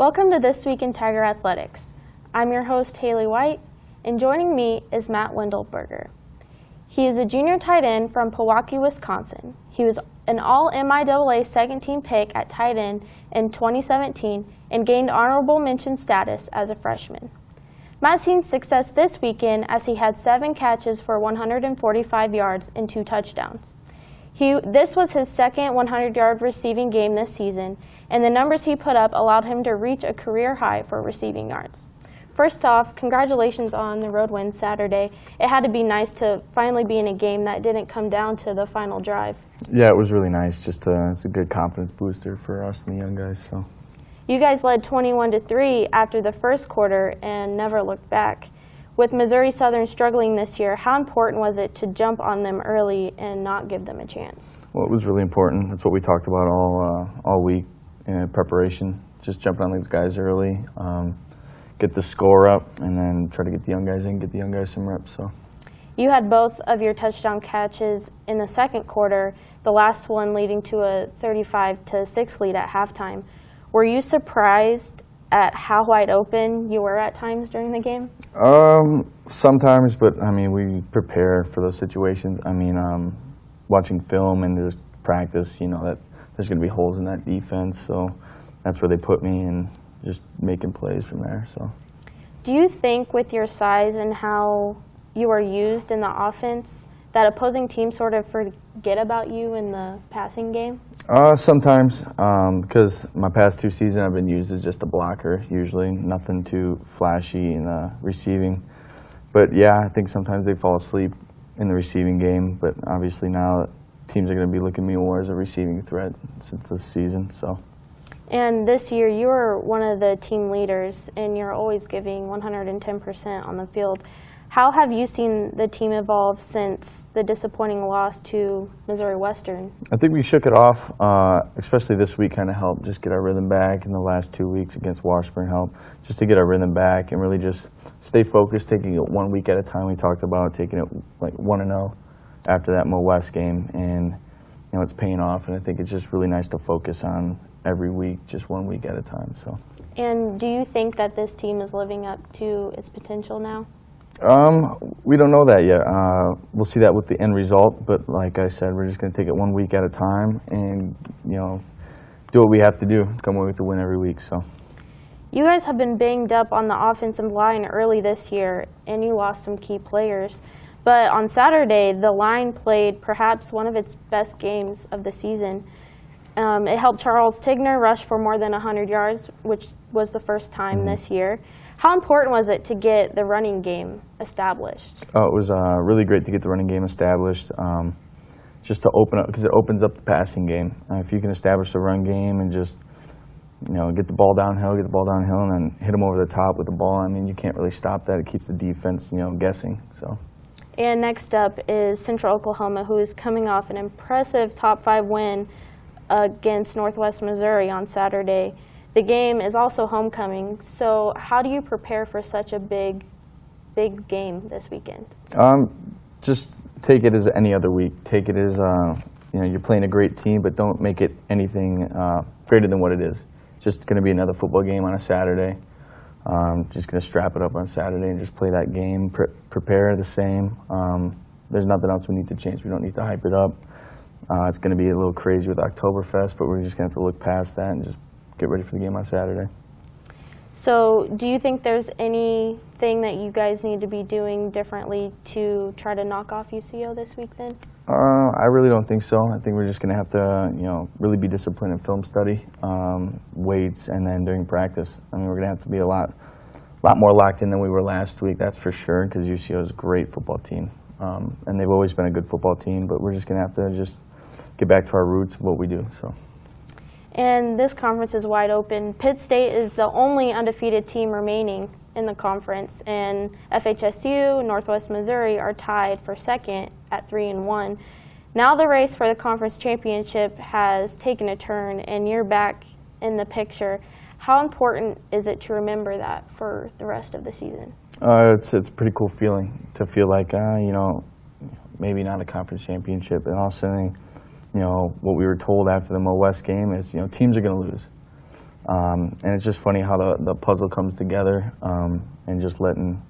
Welcome to This Week in Tiger Athletics. I'm your host, Haley White, and joining me is Wendell Berger. He is a junior tight end from Milwaukee, Wisconsin. He was an All-MIAA second-team pick at tight end in 2017 and gained honorable mention status as a freshman. Matt's seen success this weekend as he had 7 catches for 145 yards and 2 touchdowns. This was his second 100-yard receiving game this season, and the numbers he put up allowed him to reach a career high for receiving yards. First off, congratulations on the road win Saturday. It had to be nice to finally be in a game that didn't come down to the final drive. Yeah, it was really nice. It's a good confidence booster for us and the young guys. So, you guys led 21-3 after the first quarter and never looked back. With Missouri Southern struggling this year, how important was it to jump on them early and not give them a chance? Well, it was really important. That's what we talked about all week in preparation. Just jumping on these guys early, get the score up, and then try to get the young guys in, get the young guys some reps. So, you had both of your touchdown catches in the second quarter, the last one leading to a 35-6 lead at halftime. Were you surprised at how wide open you were at times during the game? Sometimes, but I mean, we prepare for those situations. I mean, watching film and just practice, you know that there's going to be holes in that defense, so that's where they put me and just making plays from there. So, do you think with your size and how you are used in the offense that opposing teams sort of forget about you in the passing game? Sometimes, because my past 2 seasons I've been used as just a blocker, usually nothing too flashy in the receiving. But yeah, I think sometimes they fall asleep in the receiving game. But obviously now teams are going to be looking at me more as a receiving threat since this season. So. And this year you were one of the team leaders, and you're always giving 110% on the field. How have you seen the team evolve since the disappointing loss to Missouri Western? I think we shook it off, especially this week kind of helped just get our rhythm back, and the last 2 weeks against Washburn helped just to get our rhythm back and really just stay focused, taking it 1 week at a time. We talked about taking it like 1-0 after that Mo West game, and you know it's paying off, and I think it's just really nice to focus on every week, just 1 week at a time. So. And do you think that this team is living up to its potential now? We don't know that yet. We'll see that with the end result, but like I said, we're just going to take it 1 week at a time and, you know, do what we have to do to come away with the win every week. So, you guys have been banged up on the offensive line early this year, and you lost some key players. But on Saturday, the line played perhaps one of its best games of the season. It helped Charles Tigner rush for more than 100 yards, which was the first time this year. How important was it to get the running game established? Oh, it was really great to get the running game established, just to open up, because it opens up the passing game. If you can establish the run game and just, you know, get the ball downhill, and then hit them over the top with the ball, I mean, you can't really stop that. It keeps the defense, you know, guessing. So. And next up is Central Oklahoma, who is coming off an impressive top 5 win against Northwest Missouri on Saturday. The game is also homecoming, so how do you prepare for such a big game this weekend? Just take it as any other week. Take it as you know, you're playing a great team, but don't make it anything greater than what it is. It's just going to be another football game on a Saturday. Just going to strap it up on Saturday and just play that game. Prepare the same. There's nothing else we need to change. We don't need to hype it up. It's going to be a little crazy with Oktoberfest, but we're just going to have to look past that and just get ready for the game on Saturday. So do you think there's anything that you guys need to be doing differently to try to knock off UCO this week then? I really don't think so. I think we're just going to have to, you know, really be disciplined in film study, weights, and then during practice. I mean, we're going to have to be a lot more locked in than we were last week, that's for sure, because UCO is a great football team. And they've always been a good football team, but we're just going to have to just get back to our roots of what we do. So. And this conference is wide open. Pitt State is the only undefeated team remaining in the conference, and FHSU, Northwest Missouri are tied for second at 3-1. Now the race for the conference championship has taken a turn, and you're back in the picture. How important is it to remember that for the rest of the season? It's a pretty cool feeling to feel like, you know, maybe not a conference championship, and also, you know, what we were told after the Mo West game is, you know, teams are going to lose. And it's just funny how the puzzle comes together, and just letting,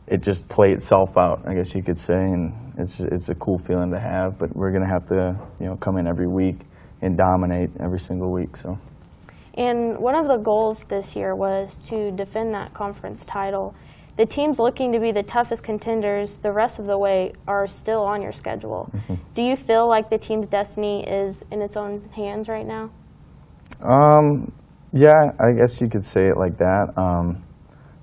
it just play itself out, I guess you could say. And it's a cool feeling to have, but we're going to have to, come in every week and dominate every single week. So. And one of the goals this year was to defend that conference title. The teams looking to be the toughest contenders the rest of the way are still on your schedule. Mm-hmm. Do you feel like the team's destiny is in its own hands right now? Yeah, I guess you could say it like that.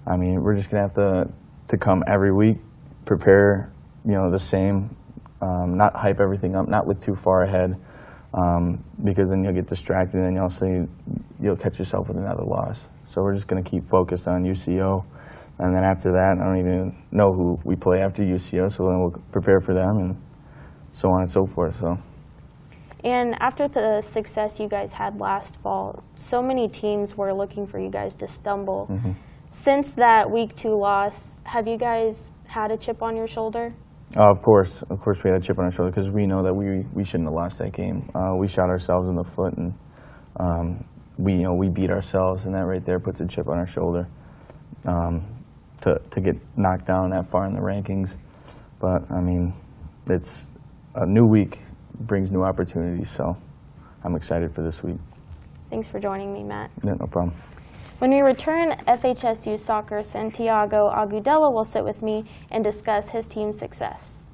I mean, we're just going to have to come every week, prepare, the same, not hype everything up, not look too far ahead, because then you'll get distracted and you'll catch yourself with another loss. So we're just going to keep focused on UCO. And then after that, I don't even know who we play after UCO, so then we'll prepare for them and so on and so forth. So. And after the success you guys had last fall, so many teams were looking for you guys to stumble. Mm-hmm. Since that Week 2 loss, have you guys had a chip on your shoulder? Of course we had a chip on our shoulder because we know that we shouldn't have lost that game. We shot ourselves in the foot, and we beat ourselves, and that right there puts a chip on our shoulder. To get knocked down that far in the rankings. But, I mean, it's a new week, brings new opportunities, so I'm excited for this week. Thanks for joining me, Matt. Yeah, no problem. When we return, FHSU soccer Santiago Agudelo will sit with me and discuss his team's success.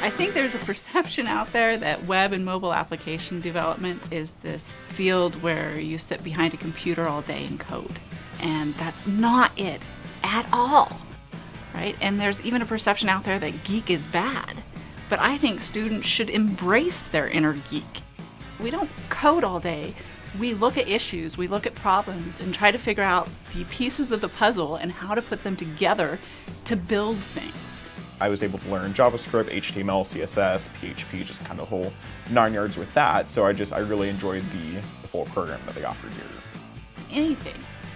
I think there's a perception out there that web and mobile application development is this field where you sit behind a computer all day and code. And that's not it at all, right? And there's even a perception out there that geek is bad. But I think students should embrace their inner geek. We don't code all day. We look at issues, we look at problems, and try to figure out the pieces of the puzzle and how to put them together to build things. I was able to learn JavaScript, HTML, CSS, PHP, just kind of the whole 9 yards with that. So I really enjoyed the full program that they offered here. Anything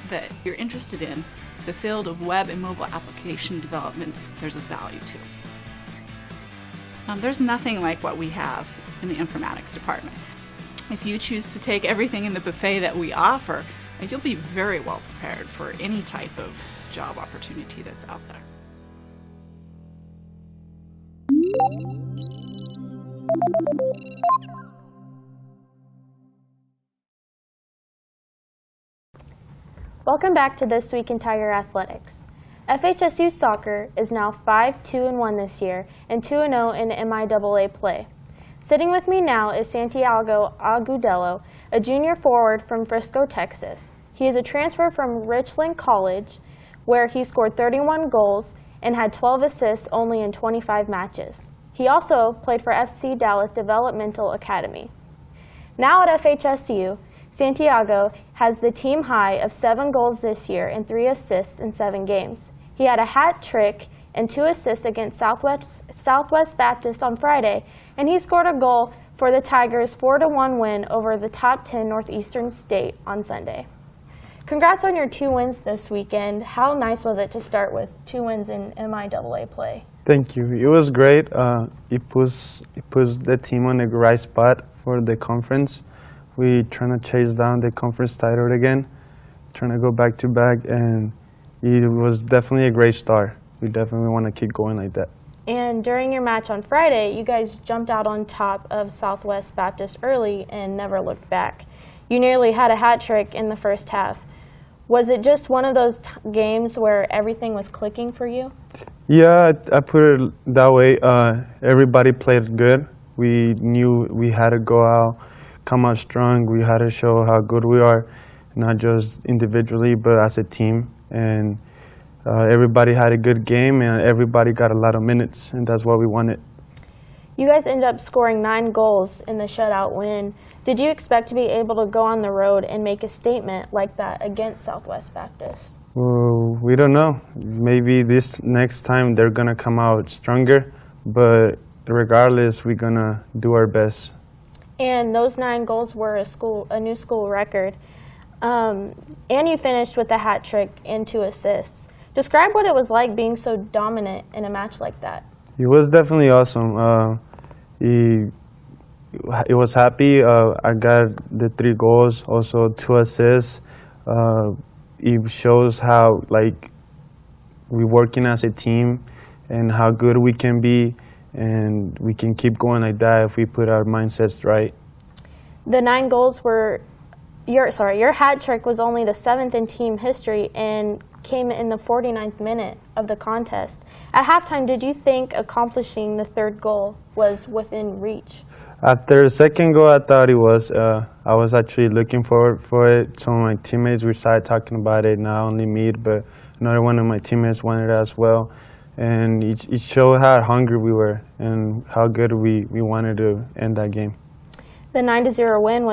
that you're interested in, the field of web and mobile application development, there's a value to. There's nothing like what we have in the informatics department. If you choose to take everything in the buffet that we offer, you'll be very well prepared for any type of job opportunity that's out there. Welcome back to This Week in Tiger Athletics. FHSU soccer is now 5-2-1 this year and 2-0 in MIAA play. Sitting with me now is Santiago Agudelo, a junior forward from Frisco, Texas. He is a transfer from Richland College, where he scored 31 goals and had 12 assists only in 25 matches. He also played for FC Dallas Developmental Academy. Now at FHSU, Santiago has the team high of 7 goals this year and 3 assists in 7 games. He had a hat trick and 2 assists against Southwest Baptist on Friday, and he scored a goal for the Tigers' 4-1 win over the top 10 Northeastern State on Sunday. Congrats on your 2 wins this weekend. How nice was it to start with 2 wins in MIAA play? Thank you. It was great. It puts the team on the right spot for the conference. We trying to chase down the conference title again, trying to go back to back, and it was definitely a great start. We definitely want to keep going like that. And during your match on Friday, you guys jumped out on top of Southwest Baptist early and never looked back. You nearly had a hat trick in the first half. Was it just one of those games where everything was clicking for you? Yeah, I put it that way. Everybody played good. We knew we had to go out, come out strong. We had to show how good we are, not just individually, but as a team. And everybody had a good game, and everybody got a lot of minutes, and that's what we wanted. You guys ended up scoring 9 goals in the shutout win. Did you expect to be able to go on the road and make a statement like that against Southwest Baptist? Well, we don't know. Maybe this next time they're going to come out stronger, but regardless, we're going to do our best. And those 9 goals were a new school record. And you finished with a hat trick and 2 assists. Describe what it was like being so dominant in a match like that. It was definitely awesome. It was happy. I got the 3 goals, also 2 assists. It shows how we're working as a team and how good we can be, and we can keep going like that if we put our mindsets right. The 9 goals were your hat trick was only the 7th in team history and came in the 49th minute of the contest. At halftime, did you think accomplishing the 3rd goal was within reach? After the 2nd goal, I thought it was. I was actually looking forward for it. Some of my teammates, we started talking about it, not only me, but another one of my teammates wanted it as well. And it showed how hungry we were and how good we wanted to end that game. The 9-0 win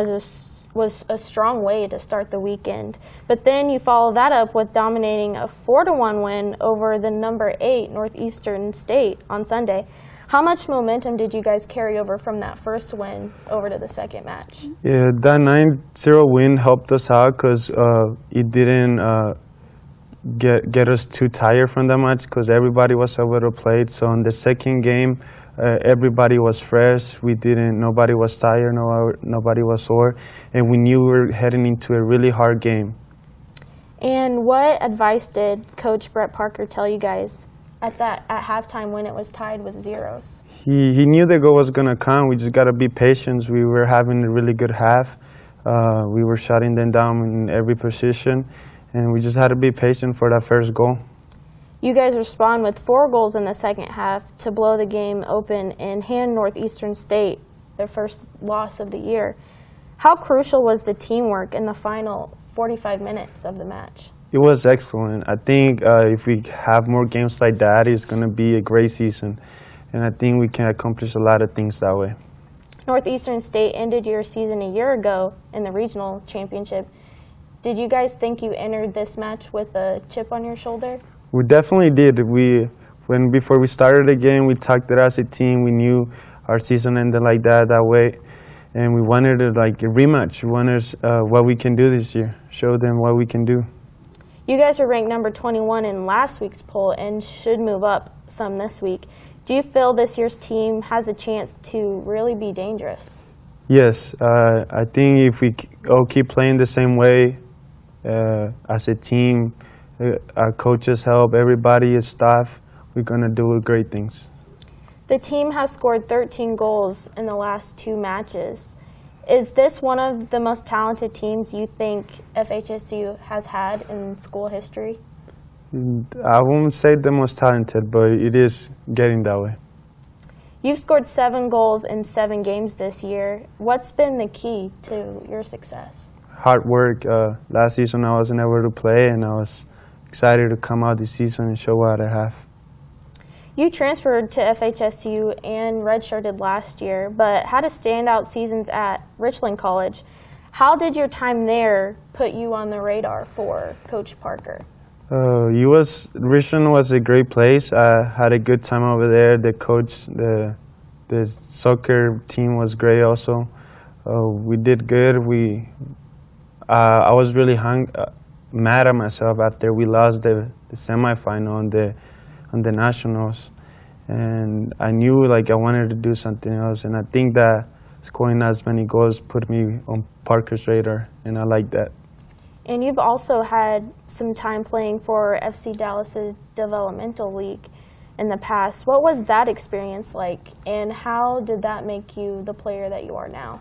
was a strong way to start the weekend. But then you follow that up with dominating a 4-1 win over the number 8 Northeastern State on Sunday. How much momentum did you guys carry over from that first win over to the second match? Yeah, that 9-0 win helped us out because it didn't get us too tired from the match because everybody was able to play. So in the second game, everybody was fresh. Nobody was tired, nobody was sore, and we knew we were heading into a really hard game. And what advice did Coach Brett Parker tell you guys at halftime when it was tied with 0s? He knew the goal was gonna come. We just gotta be patient. We were having a really good half. We were shutting them down in every position, and we just had to be patient for that first goal. You guys respond with 4 goals in the second half to blow the game open and hand Northeastern State their first loss of the year. How crucial was the teamwork in the final 45 minutes of the match? It was excellent. I think if we have more games like that, it's going to be a great season. And I think we can accomplish a lot of things that way. Northeastern State ended your season a year ago in the regional championship. Did you guys think you entered this match with a chip on your shoulder? We definitely did. Before we started the game, we talked it as a team. We knew our season ended like that way. And we wanted a rematch. We wanted what we can do this year, show them what we can do. You guys were ranked number 21 in last week's poll and should move up some this week. Do you feel this year's team has a chance to really be dangerous? Yes. I think if we all keep playing the same way as a team, our coaches help, everybody, staff, we're going to do great things. The team has scored 13 goals in the last 2 matches. Is this one of the most talented teams you think FHSU has had in school history? I won't say the most talented, but it is getting that way. You've scored 7 goals in 7 games this year. What's been the key to your success? Hard work. Last season I wasn't able to play, and I was excited to come out this season and show what I have. You transferred to FHSU and redshirted last year, but had a standout seasons at Richland College. How did your time there put you on the radar for Coach Parker? Richland was a great place. I had a good time over there. The coach, the soccer team was great also. We did good. I was really mad at myself after we lost the semifinal on the nationals, and I knew I wanted to do something else, and I think that scoring as many goals put me on Parker's radar, and I like that. And you've also had some time playing for FC Dallas's developmental league in the past. What was that experience like, and how did that make you the player that you are now?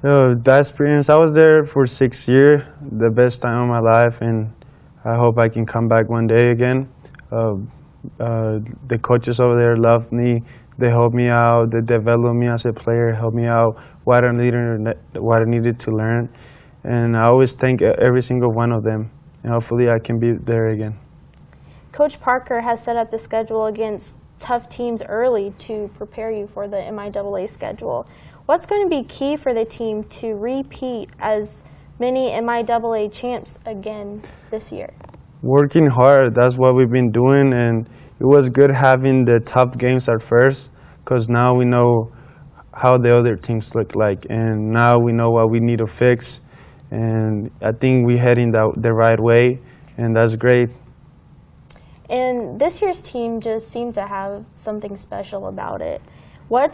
That experience, I was there for 6 years, the best time of my life, and I hope I can come back one day again. The coaches over there loved me. They helped me out. They developed me as a player, helped me out what I needed to learn. And I always thank every single one of them. And hopefully I can be there again. Coach Parker has set up the schedule against tough teams early to prepare you for the MIAA schedule. What's going to be key for the team to repeat as many MIAA champs again this year? Working hard, that's what we've been doing, and it was good having the tough games at first, because now we know how the other teams look like, and now we know what we need to fix, and I think we're heading the right way, and that's great. And this year's team just seemed to have something special about it. What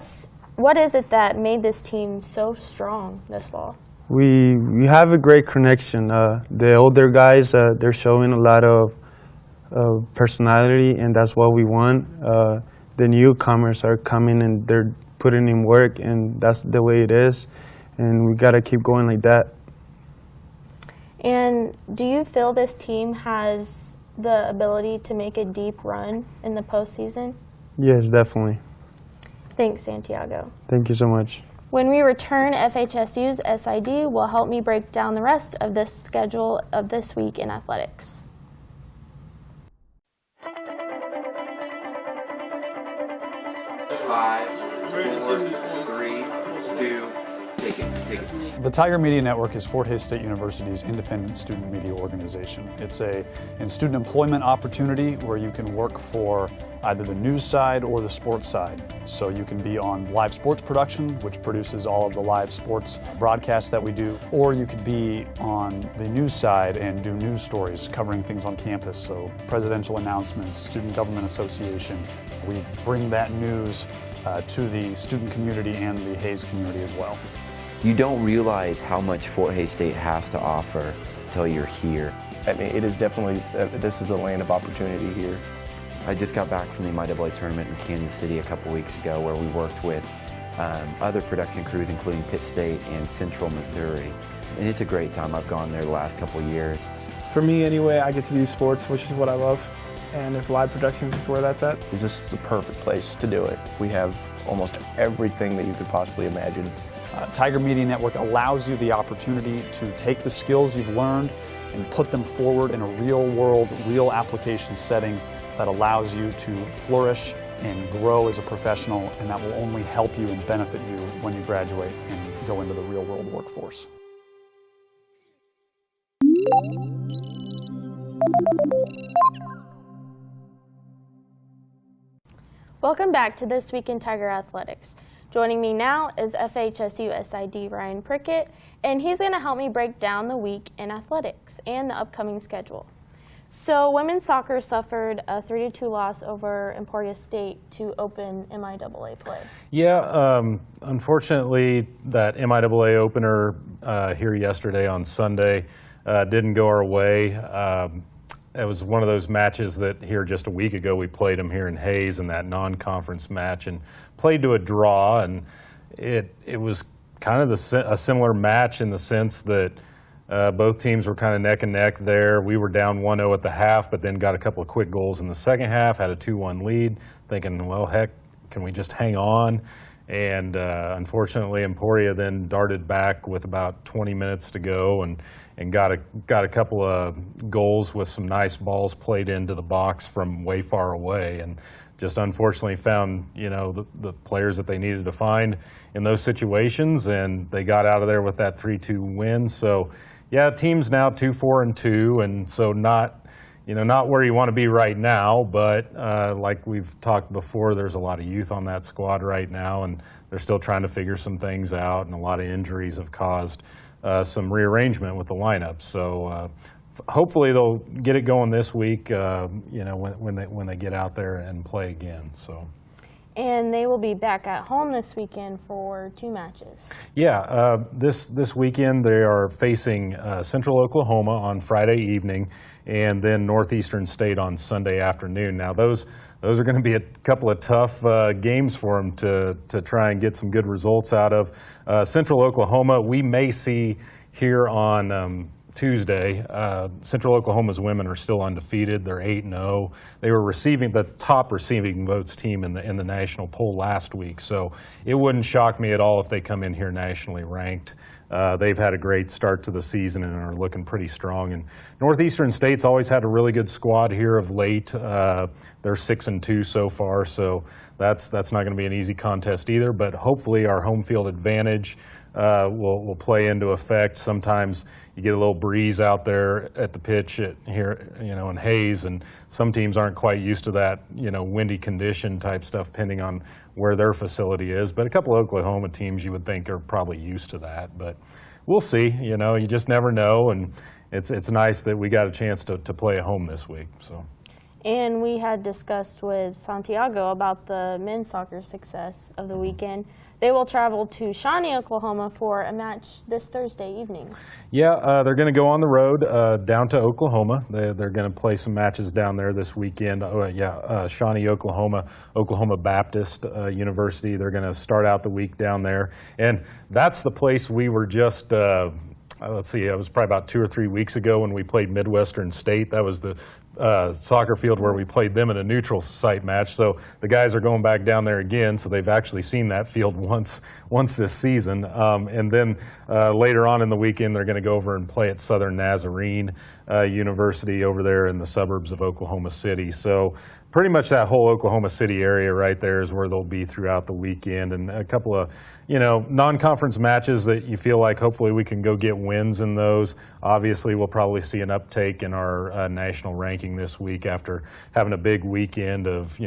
is it that made this team so strong this fall? We have a great connection. The older guys, they're showing a lot of personality, and that's what we want. The newcomers are coming and they're putting in work, and that's the way it is. And we got to keep going like that. And do you feel this team has the ability to make a deep run in the postseason? Yes, definitely. Thanks, Santiago. Thank you so much. When we return, FHSU's SID will help me break down the rest of this schedule of this week in athletics. 5, 4, 3, 2, take it. The Tiger Media Network is Fort Hays State University's independent student media organization. It's a student employment opportunity where you can work for either the news side or the sports side. So you can be on live sports production, which produces all of the live sports broadcasts that we do, or you could be on the news side and do news stories covering things on campus. So presidential announcements, student government association. We bring that news to the student community and the Hays community as well. You don't realize how much Fort Hays State has to offer until you're here. I mean, it is definitely, this is the land of opportunity here. I just got back from the MIAA tournament in Kansas City a couple weeks ago where we worked with other production crews, including Pitt State and Central Missouri. And it's a great time. I've gone there the last couple years. For me anyway, I get to do sports, which is what I love. And if live productions is where that's at. This is the perfect place to do it. We have almost everything that you could possibly imagine. Tiger Media Network allows you the opportunity to take the skills you've learned and put them forward in a real world, real application setting that allows you to flourish and grow as a professional, and that will only help you and benefit you when you graduate and go into the real world workforce. Welcome back to This Week in Tiger Athletics. Joining me now is FHSU SID Ryan Prickett, and he's going to help me break down the week in athletics and the upcoming schedule. So women's soccer suffered a 3-2 loss over Emporia State to open MIAA play. Yeah, unfortunately, that MIAA opener here yesterday on Sunday didn't go our way. It was one of those matches that here just a week ago we played them here in Hays in that non-conference match and played to a draw, and it was kind of a similar match in the sense that both teams were kind of neck and neck there. We were down 1-0 at the half, but then got a couple of quick goals in the second half, had a 2-1 lead, thinking, well, heck, can we just hang on? And unfortunately, Emporia then darted back with about 20 minutes to go and got a couple of goals with some nice balls played into the box from way far away, and just unfortunately found, you know, the players that they needed to find in those situations, and they got out of there with that 3-2 win. So, yeah, team's now 2-4-2, and so not where you want to be right now, but like we've talked before, there's a lot of youth on that squad right now, and they're still trying to figure some things out, and a lot of injuries have caused some rearrangement with the lineup. So hopefully they'll get it going this week, when they get out there and play again. So. And they will be back at home this weekend for 2 matches. Yeah, this weekend they are facing Central Oklahoma on Friday evening, and then Northeastern State on Sunday afternoon. Now those are going to be a couple of tough games for them to try and get some good results out of. Central Oklahoma, we may see here on Tuesday. Central Oklahoma's women are still undefeated. They're 8-0. They were the top receiving votes team in the national poll last week. So it wouldn't shock me at all if they come in here nationally ranked. They've had a great start to the season and are looking pretty strong. And Northeastern State's always had a really good squad here of late. They're 6-2 so far, so that's not going to be an easy contest either. But hopefully our home field advantage will play into effect. Sometimes you get a little breeze out there at the pitch here, in Hayes, and some teams aren't quite used to that, windy condition type stuff, depending on where their facility is. But a couple of Oklahoma teams you would think are probably used to that. But we'll see. You just never know, and it's nice that we got a chance to play at home this week. So. And we had discussed with Santiago about the men's soccer success of the weekend. They will travel to Shawnee, Oklahoma for a match this Thursday evening. Yeah, they're going to go on the road down to Oklahoma. They're going to play some matches down there this weekend. Shawnee, Oklahoma, Oklahoma Baptist University. They're going to start out the week down there. And that's the place we were just, let's see, it was probably about 2 or 3 weeks ago when we played Midwestern State. That was the soccer field where we played them in a neutral site match. So the guys are going back down there again, so they've actually seen that field once this season. And then later on in the weekend, they're going to go over and play at Southern Nazarene University over there in the suburbs of Oklahoma City. So pretty much that whole Oklahoma City area right there is where they'll be throughout the weekend, and a couple of non-conference matches that you feel like hopefully we can go get wins in those. Obviously, we'll probably see an uptake in our national ranking this week after having a big weekend of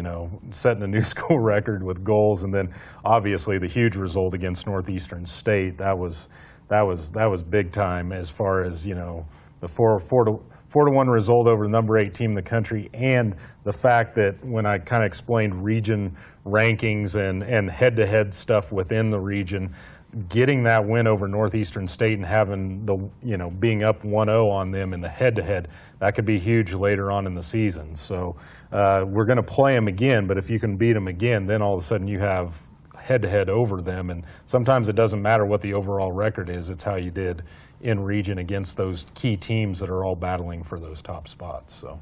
setting a new school record with goals, and then obviously the huge result against Northeastern State. That was big time as far as the 4-1 result over the number 8 team in the country, and the fact that when I kind of explained region rankings and head-to-head stuff within the region, getting that win over Northeastern State and having being up 1-0 on them in the head-to-head, that could be huge later on in the season. So we're going to play them again, but if you can beat them again, then all of a sudden you have head-to-head over them, and sometimes it doesn't matter what the overall record is, it's how you did in region against those key teams that are all battling for those top spots. So.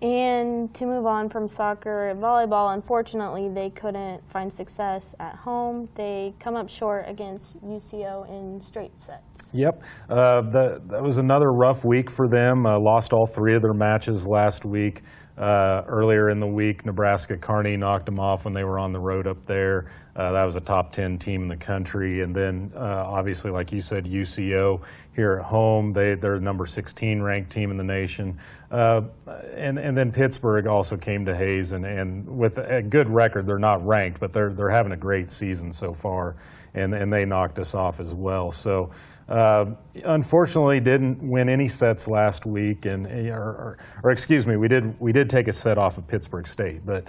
And to move on from soccer, volleyball, unfortunately, they couldn't find success at home. They come up short against UCO in straight sets. Yep, that was another rough week for them. Lost all 3 of their matches last week. Earlier in the week, Nebraska Kearney knocked them off when they were on the road up there. That was a top 10 team in the country. And then obviously, like you said, UCO here at home, they're number 16 ranked team in the nation. And then Pittsburgh also came to Hayes, and with a good record, they're not ranked, but they're having a great season so far, and they knocked us off as well. So unfortunately, didn't win any sets last week, or excuse me, we did take a set off of Pittsburgh State, but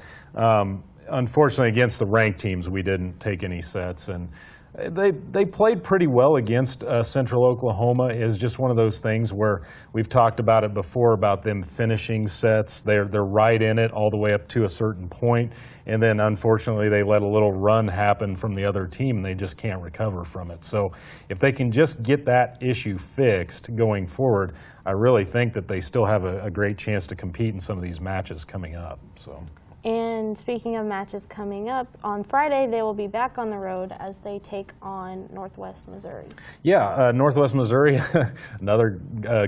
unfortunately against the ranked teams, we didn't take any sets, and they played pretty well against Central Oklahoma. Is just one of those things where we've talked about it before about them finishing sets. They're right in it all the way up to a certain point, and then unfortunately they let a little run happen from the other team, and they just can't recover from it. So if they can just get that issue fixed going forward, I really think that they still have a great chance to compete in some of these matches coming up. So. And speaking of matches coming up, on Friday they will be back on the road as they take on Northwest Missouri. Yeah, Northwest Missouri, another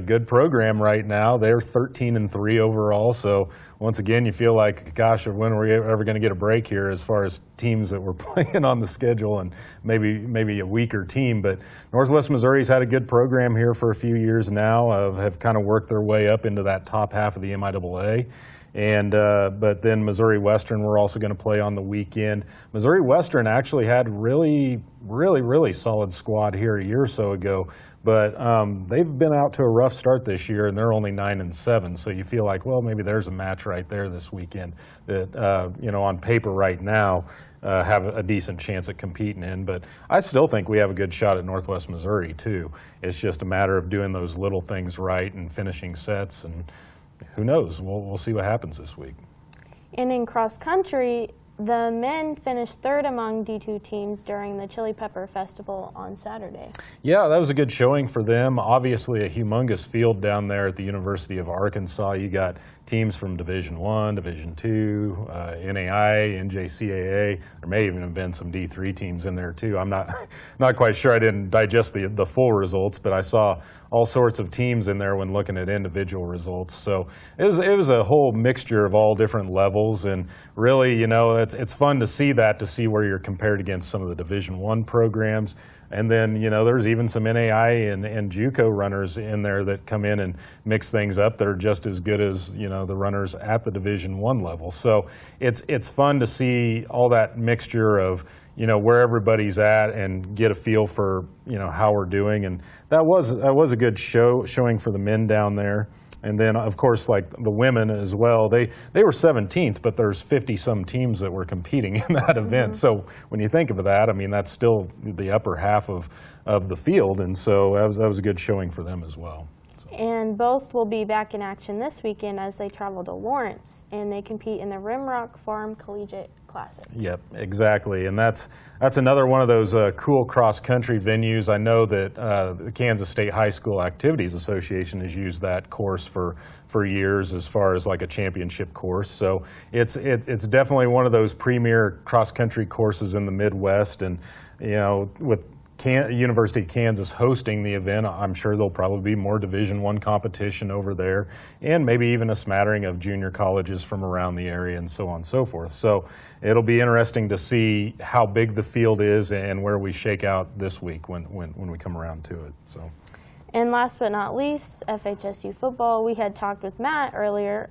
good program right now. They're 13-3 overall. So once again, you feel like, gosh, when are we ever going to get a break here as far as teams that we're playing on the schedule, and maybe a weaker team. But Northwest Missouri's had a good program here for a few years now. Have kind of worked their way up into that top half of the MIAA. And but then Missouri Western we're also going to play on the weekend. Missouri Western actually had really solid squad here a year or so ago, but they've been out to a rough start this year, and they're only 9-7. So you feel like, well, maybe there's a match right there this weekend that on paper right now have a decent chance at competing in. But I still think we have a good shot at Northwest Missouri too. It's just a matter of doing those little things right and finishing sets, and who knows? We'll see what happens this week. And in cross country, the men finished 3rd among D2 teams during the Chili Pepper Festival on Saturday. Yeah, that was a good showing for them. Obviously a humongous field down there at the University of Arkansas. You got teams from Division I, Division II, NAI, NJCAA. There may even have been some D3 teams in there too. I'm not quite sure. I didn't digest the full results, but I saw all sorts of teams in there when looking at individual results. So it was a whole mixture of all different levels, and really, it's fun to see where you're compared against some of the Division I programs. And then, there's even some NAI and JUCO runners in there that come in and mix things up that are just as good as, the runners at the Division I level. So it's fun to see all that mixture of, where everybody's at and get a feel for, how we're doing. And that was a good showing for the men down there. And then, of course, like the women as well, they were 17th, but there's 50-some teams that were competing in that event. So when you think of that, I mean, that's still the upper half of the field. And so that was a good showing for them as well. So. And both will be back in action this weekend as they travel to Lawrence, and they compete in the Rimrock Farm Collegiate Classic. Yep, exactly. And that's another one of those cool cross-country venues. I know that the Kansas State High School Activities Association has used that course for years as far as like a championship course. So it's definitely one of those premier cross-country courses in the Midwest. And, with University of Kansas hosting the event, I'm sure there'll probably be more Division I competition over there, and maybe even a smattering of junior colleges from around the area and so on and so forth. So it'll be interesting to see how big the field is and where we shake out this week when we come around to it. So. And last but not least, FHSU football. We had talked with Matt earlier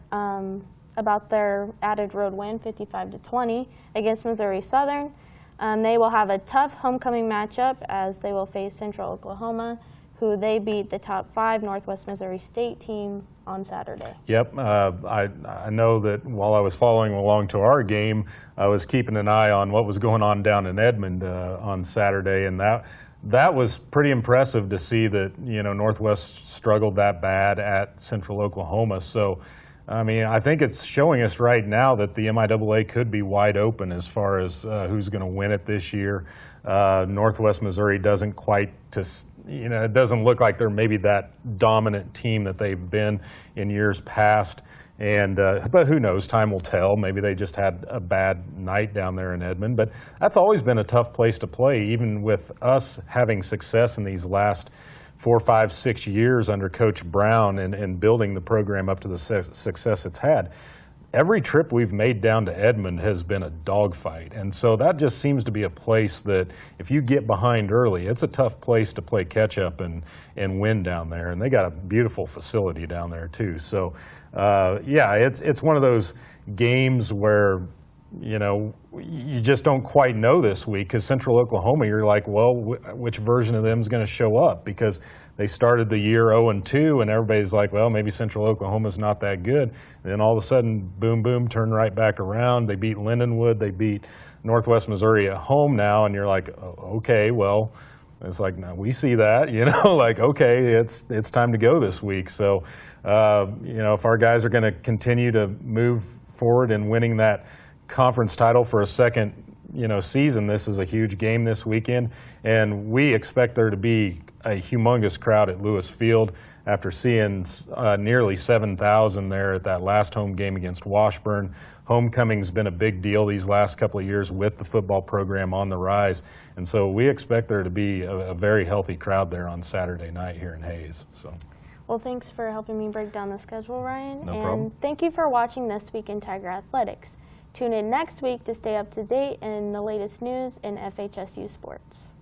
about their added road win, 55-20 against Missouri Southern. They will have a tough homecoming matchup as they will face Central Oklahoma, who they beat the top 5 Northwest Missouri State team on Saturday. Yep, I know that while I was following along to our game, I was keeping an eye on what was going on down in Edmond on Saturday, and that was pretty impressive to see that Northwest struggled that bad at Central Oklahoma. So. I mean, I think it's showing us right now that the MIAA could be wide open as far as who's going to win it this year. Northwest Missouri doesn't quite, it doesn't look like they're maybe that dominant team that they've been in years past. And but who knows? Time will tell. Maybe they just had a bad night down there in Edmond. But that's always been a tough place to play, even with us having success in these last 4, 5, 6 years under Coach Brown and building the program up to the success it's had. Every trip we've made down to Edmond has been a dogfight. And so that just seems to be a place that if you get behind early, it's a tough place to play catch up and win down there. And they got a beautiful facility down there too. So yeah, it's one of those games where you just don't quite know this week because Central Oklahoma, you're like, well, which version of them is going to show up? Because they started the year 0-2, and everybody's like, well, maybe Central Oklahoma's not that good. And then all of a sudden, boom, boom, turn right back around. They beat Lindenwood. They beat Northwest Missouri at home now, and you're like, oh, okay, well, it's like, no, we see that, like, okay, it's time to go this week. So, if our guys are going to continue to move forward in winning that conference title for a second season, this is a huge game this weekend, and we expect there to be a humongous crowd at Lewis Field after seeing nearly 7,000 there at that last home game against Washburn. Homecoming's been a big deal these last couple of years with the football program on the rise, and so we expect there to be a very healthy crowd there on Saturday night here in Hayes. So. Well, thanks for helping me break down the schedule, Ryan. No problem. And thank you for watching This Week in Tiger Athletics. Tune in next week to stay up to date in the latest news in FHSU sports.